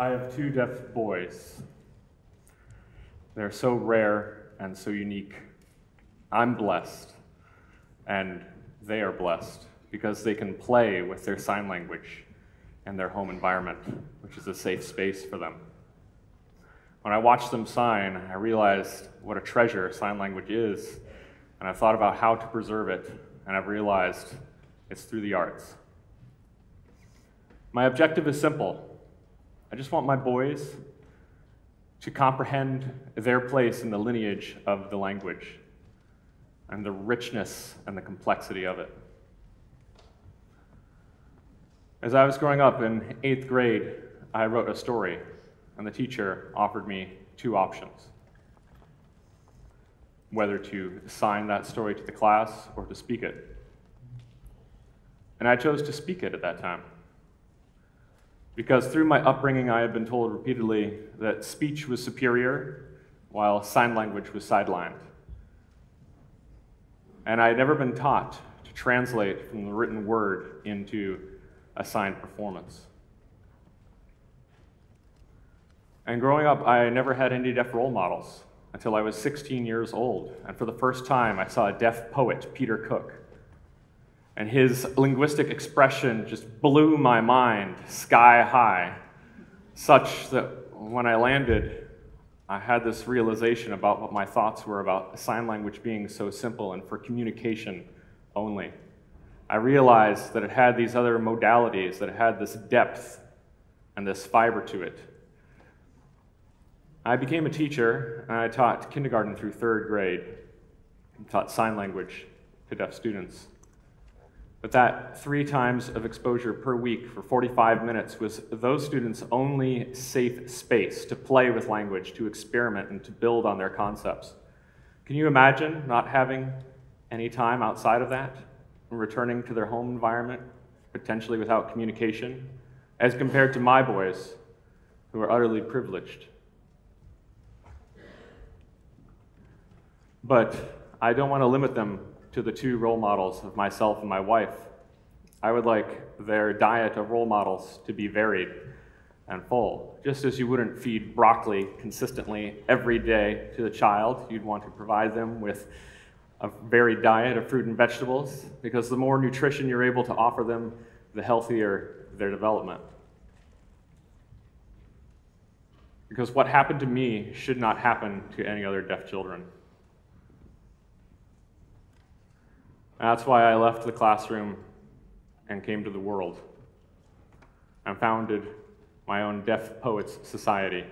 I have two deaf boys. They're so rare and so unique. I'm blessed, and they are blessed because they can play with their sign language in their home environment, which is a safe space for them. When I watched them sign, I realized what a treasure sign language is, and I've thought about how to preserve it, and I've realized it's through the arts. My objective is simple. I just want my boys to comprehend their place in the lineage of the language and the richness and the complexity of it. As I was growing up in 8th grade, I wrote a story, and the teacher offered me two options: whether to sign that story to the class or to speak it. And I chose to speak it at that time, because through my upbringing, I had been told repeatedly that speech was superior, while sign language was sidelined. And I had never been taught to translate from the written word into a signed performance. And growing up, I never had any deaf role models until I was 16 years old. And for the first time, I saw a deaf poet, Peter Cook. And his linguistic expression just blew my mind sky high, such that when I landed, I had this realization about what my thoughts were about sign language being so simple and for communication only. I realized that it had these other modalities, that it had this depth and this fiber to it. I became a teacher, and I taught kindergarten through 3rd grade, and taught sign language to deaf students. But that 3 times of exposure per week for 45 minutes was those students' only safe space to play with language, to experiment, and to build on their concepts. Can you imagine not having any time outside of that, and returning to their home environment, potentially without communication, as compared to my boys, who are utterly privileged? But I don't want to limit them to the 2 role models of myself and my wife. I would like their diet of role models to be varied and full. Just as you wouldn't feed broccoli consistently every day to the child, you'd want to provide them with a varied diet of fruit and vegetables, because the more nutrition you're able to offer them, the healthier their development. Because what happened to me should not happen to any other deaf children. That's why I left the classroom and came to the world and founded my own Deaf Poets Society,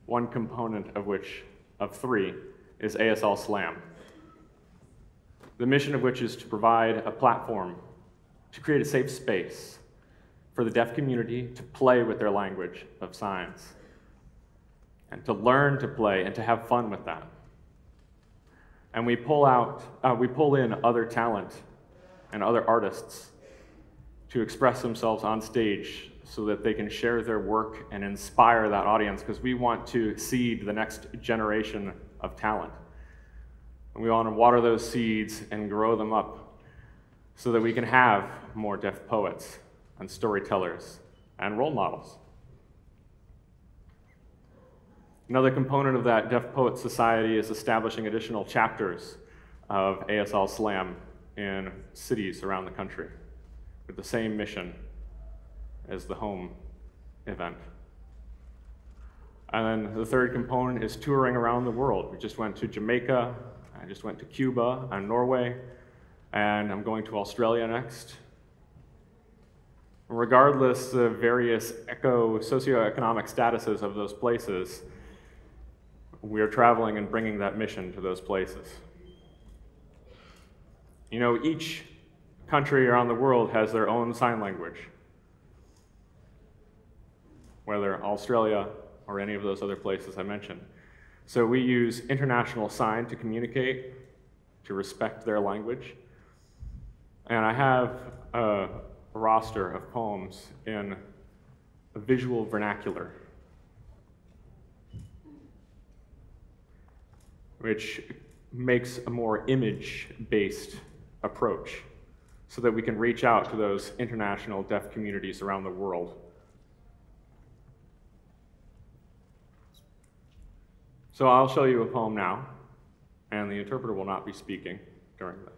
one component of which, of 3, is ASL Slam. The mission of which is to provide a platform to create a safe space for the deaf community to play with their language of signs and to learn to play and to have fun with that. And we pull in other talent and other artists to express themselves on stage so that they can share their work and inspire that audience, because we want to seed the next generation of talent. And we want to water those seeds and grow them up so that we can have more deaf poets and storytellers and role models. Another component of that Deaf Poets Society is establishing additional chapters of ASL Slam in cities around the country with the same mission as the home event. And then the 3rd component is touring around the world. We just went to Jamaica, I just went to Cuba and Norway, and I'm going to Australia next. Regardless of various socioeconomic statuses of those places, we are traveling and bringing that mission to those places. You know, each country around the world has their own sign language, whether Australia or any of those other places I mentioned. So we use international sign to communicate, to respect their language. And I have a roster of poems in a visual vernacular, which makes a more image-based approach so that we can reach out to those international deaf communities around the world. So I'll show you a poem now, and the interpreter will not be speaking during this.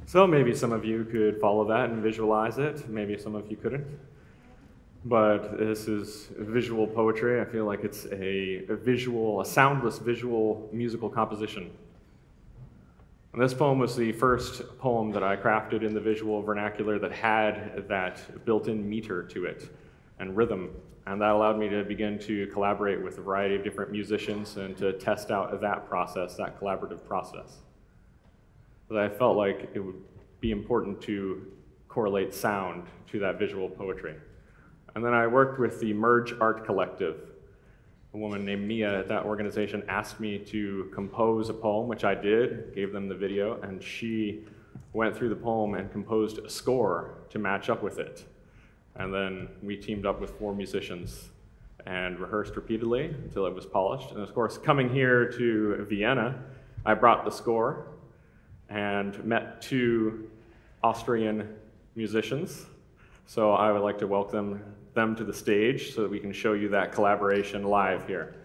So maybe some of you could follow that and visualize it. Maybe some of you couldn't. But this is visual poetry. I feel like it's a soundless visual musical composition. And this poem was the first poem that I crafted in the visual vernacular that had that built-in meter to it and rhythm. And that allowed me to begin to collaborate with a variety of different musicians and to test out that process, that collaborative process. But I felt like it would be important to correlate sound to that visual poetry. And then I worked with the Merge Art Collective. A woman named Mia at that organization asked me to compose a poem, which I did, gave them the video, and she went through the poem and composed a score to match up with it. And then we teamed up with 4 musicians and rehearsed repeatedly until it was polished. And of course, coming here to Vienna, I brought the score and met 2 Austrian musicians. So I would like to welcome them to the stage so that we can show you that collaboration live here.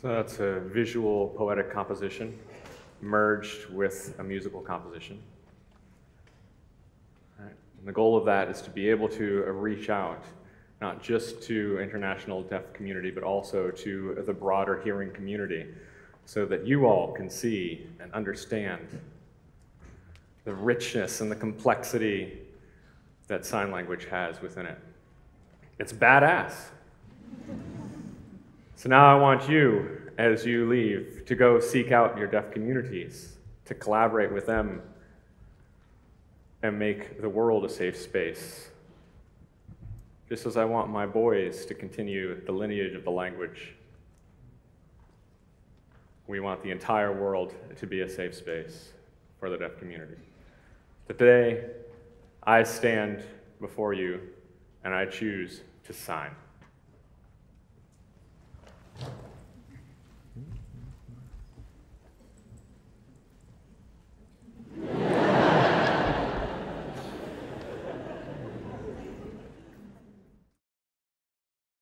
So that's a visual poetic composition merged with a musical composition. All right. And the goal of that is to be able to reach out, not just to international deaf community, but also to the broader hearing community, so that you all can see and understand the richness and the complexity that sign language has within it. It's badass. So now I want you, as you leave, to go seek out your deaf communities, to collaborate with them, and make the world a safe space. Just as I want my boys to continue the lineage of the language, we want the entire world to be a safe space for the deaf community. Today, I stand before you and I choose to sign.